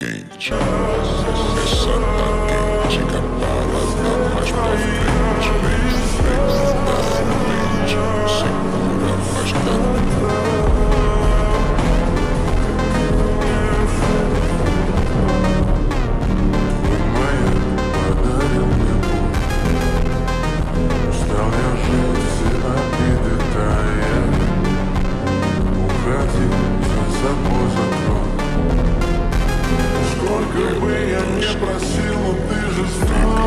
quente, essa tá quente, caparada mais pra frente, vem da mente, segura bastante. Устал я жить, все обиды тая. Уходи, за собой закрой. Сколько бы я не просил, но ты же знал.